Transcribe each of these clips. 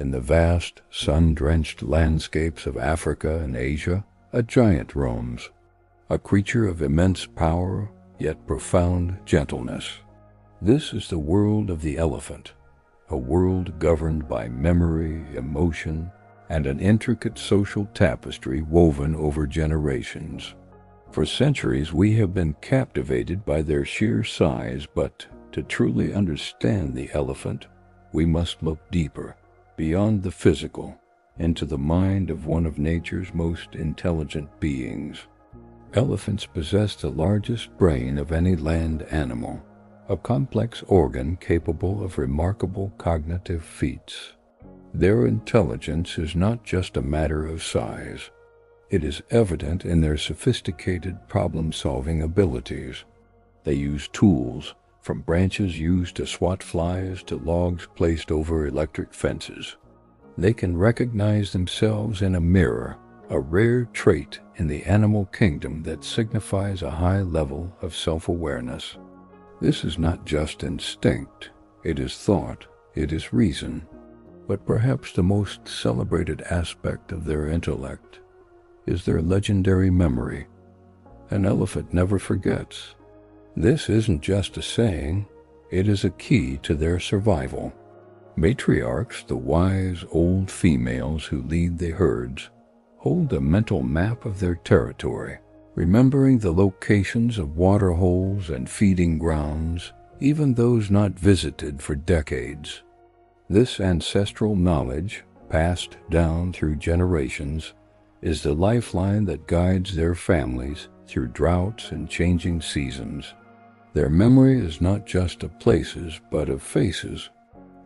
In the vast, sun-drenched landscapes of Africa and Asia, a giant roams, a creature of immense power, yet profound gentleness. This is the world of the elephant, a world governed by memory, emotion, and an intricate social tapestry woven over generations. For centuries we have been captivated by their sheer size, but to truly understand the elephant, we must look deeper, beyond the physical, into the mind of one of nature's most intelligent beings. Elephants possess the largest brain of any land animal, a complex organ capable of remarkable cognitive feats. Their intelligence is not just a matter of size. It is evident in their sophisticated problem-solving abilities. They use tools, from branches used to swat flies to logs placed over electric fences. They can recognize themselves in a mirror, a rare trait in the animal kingdom that signifies a high level of self-awareness. This is not just instinct, it is thought, it is reason. But perhaps the most celebrated aspect of their intellect is their legendary memory. An elephant never forgets. This isn't just a saying, it is a key to their survival. Matriarchs, the wise old females who lead the herds, hold a mental map of their territory, remembering the locations of water holes and feeding grounds, even those not visited for decades. This ancestral knowledge, passed down through generations, is the lifeline that guides their families through droughts and changing seasons. Their memory is not just of places, but of faces.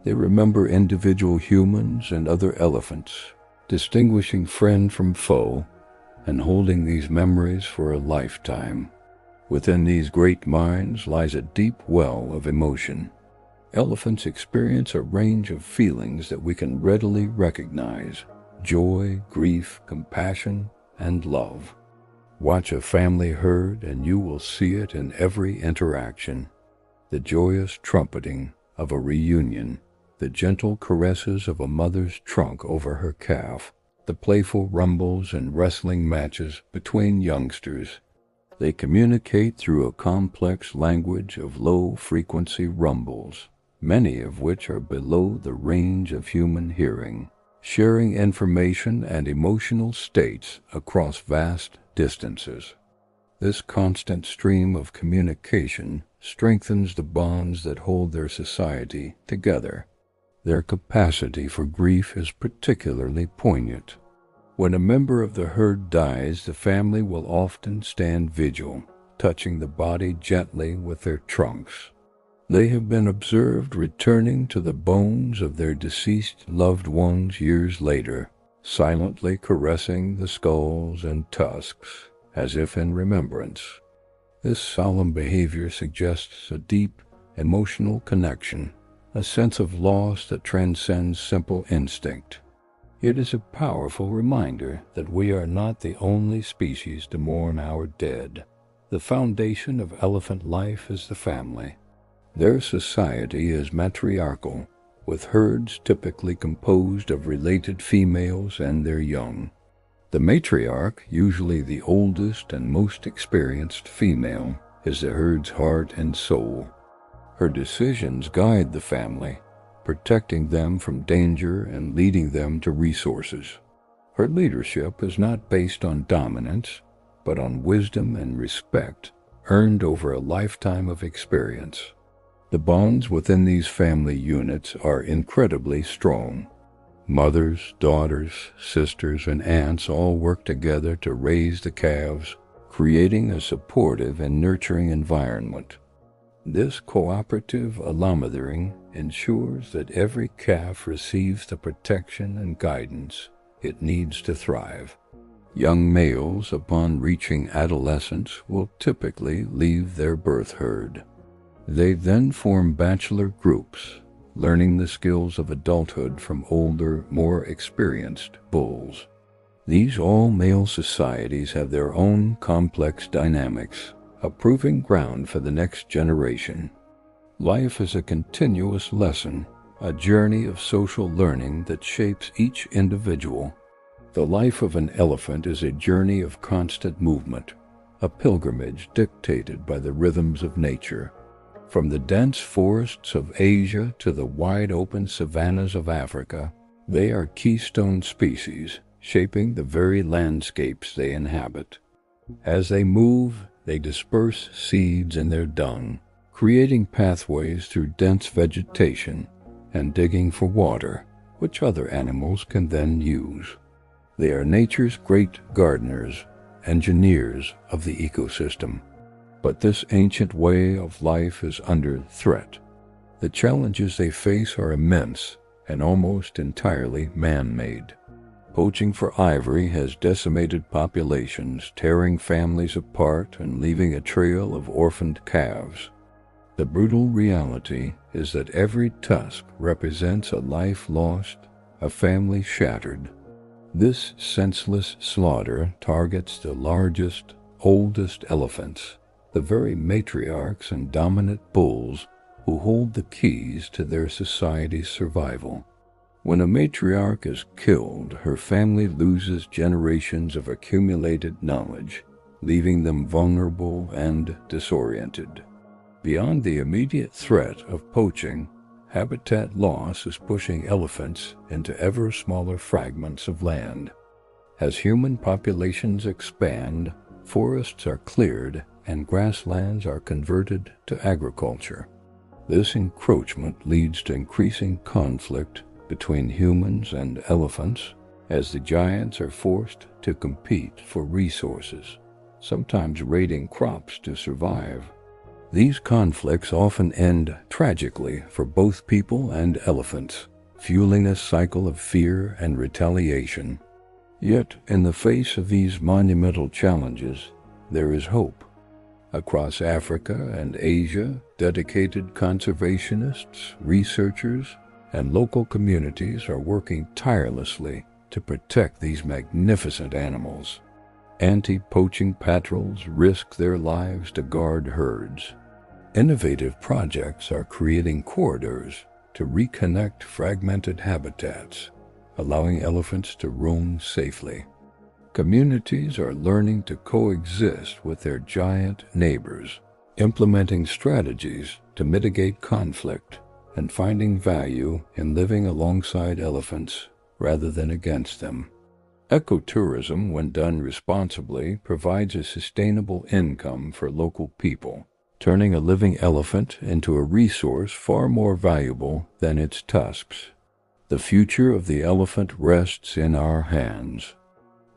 They remember individual humans and other elephants, distinguishing friend from foe, and holding these memories for a lifetime. Within these great minds lies a deep well of emotion. Elephants experience a range of feelings that we can readily recognize: joy, grief, compassion, and love. Watch a family herd and you will see it in every interaction. The joyous trumpeting of a reunion, the gentle caresses of a mother's trunk over her calf, the playful rumbles and wrestling matches between youngsters. They communicate through a complex language of low-frequency rumbles, many of which are below the range of human hearing, sharing information and emotional states across vast distances. This constant stream of communication strengthens the bonds that hold their society together. Their capacity for grief is particularly poignant. When a member of the herd dies, the family will often stand vigil, touching the body gently with their trunks. They have been observed returning to the bones of their deceased loved ones years later, silently caressing the skulls and tusks, as if in remembrance. This solemn behavior suggests a deep, emotional connection, a sense of loss that transcends simple instinct. It is a powerful reminder that we are not the only species to mourn our dead. The foundation of elephant life is the family. Their society is matriarchal, with herds typically composed of related females and their young. The matriarch, usually the oldest and most experienced female, is the herd's heart and soul. Her decisions guide the family, protecting them from danger and leading them to resources. Her leadership is not based on dominance, but on wisdom and respect earned over a lifetime of experience. The bonds within these family units are incredibly strong. Mothers, daughters, sisters, and aunts all work together to raise the calves, creating a supportive and nurturing environment. This cooperative almothering ensures that every calf receives the protection and guidance it needs to thrive. Young males, upon reaching adolescence, will typically leave their birth herd. They then form bachelor groups, learning the skills of adulthood from older, more experienced bulls. These all-male societies have their own complex dynamics, a proving ground for the next generation. Life is a continuous lesson, a journey of social learning that shapes each individual. The life of an elephant is a journey of constant movement, a pilgrimage dictated by the rhythms of nature. From the dense forests of Asia to the wide-open savannahs of Africa, they are keystone species, shaping the very landscapes they inhabit. As they move, they disperse seeds in their dung, creating pathways through dense vegetation and digging for water, which other animals can then use. They are nature's great gardeners, engineers of the ecosystem. But this ancient way of life is under threat. The challenges they face are immense and almost entirely man-made. Poaching for ivory has decimated populations, tearing families apart and leaving a trail of orphaned calves. The brutal reality is that every tusk represents a life lost, a family shattered. This senseless slaughter targets the largest, oldest elephants, the very matriarchs and dominant bulls who hold the keys to their society's survival. When a matriarch is killed, her family loses generations of accumulated knowledge, leaving them vulnerable and disoriented. Beyond the immediate threat of poaching, habitat loss is pushing elephants into ever smaller fragments of land. As human populations expand, forests are cleared and grasslands are converted to agriculture. This encroachment leads to increasing conflict between humans and elephants, as the giants are forced to compete for resources, sometimes raiding crops to survive. These conflicts often end tragically for both people and elephants, fueling a cycle of fear and retaliation. Yet, in the face of these monumental challenges, there is hope. Across Africa and Asia, dedicated conservationists, researchers, and local communities are working tirelessly to protect these magnificent animals. Anti-poaching patrols risk their lives to guard herds. Innovative projects are creating corridors to reconnect fragmented habitats, allowing elephants to roam safely. Communities are learning to coexist with their giant neighbors, implementing strategies to mitigate conflict and finding value in living alongside elephants rather than against them. Ecotourism, when done responsibly, provides a sustainable income for local people, turning a living elephant into a resource far more valuable than its tusks. The future of the elephant rests in our hands.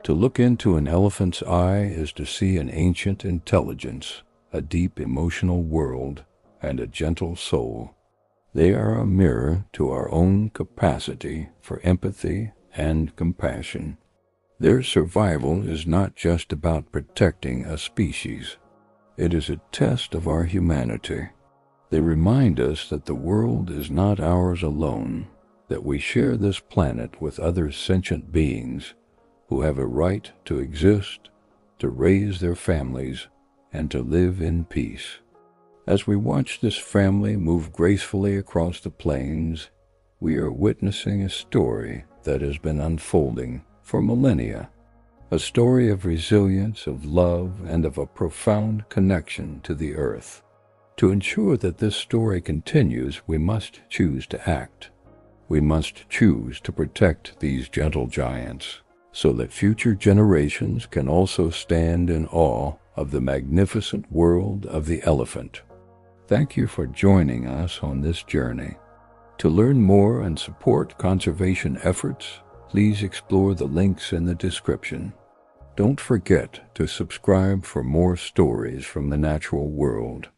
To look into an elephant's eye is to see an ancient intelligence, a deep emotional world, and a gentle soul. They are a mirror to our own capacity for empathy and compassion. Their survival is not just about protecting a species. It is a test of our humanity. They remind us that the world is not ours alone, that we share this planet with other sentient beings who have a right to exist, to raise their families, and to live in peace. As we watch this family move gracefully across the plains, we are witnessing a story that has been unfolding for millennia, a story of resilience, of love, and of a profound connection to the earth. To ensure that this story continues, we must choose to act. We must choose to protect these gentle giants, so that future generations can also stand in awe of the magnificent world of the elephant. Thank you for joining us on this journey. To learn more and support conservation efforts, please explore the links in the description. Don't forget to subscribe for more stories from the natural world.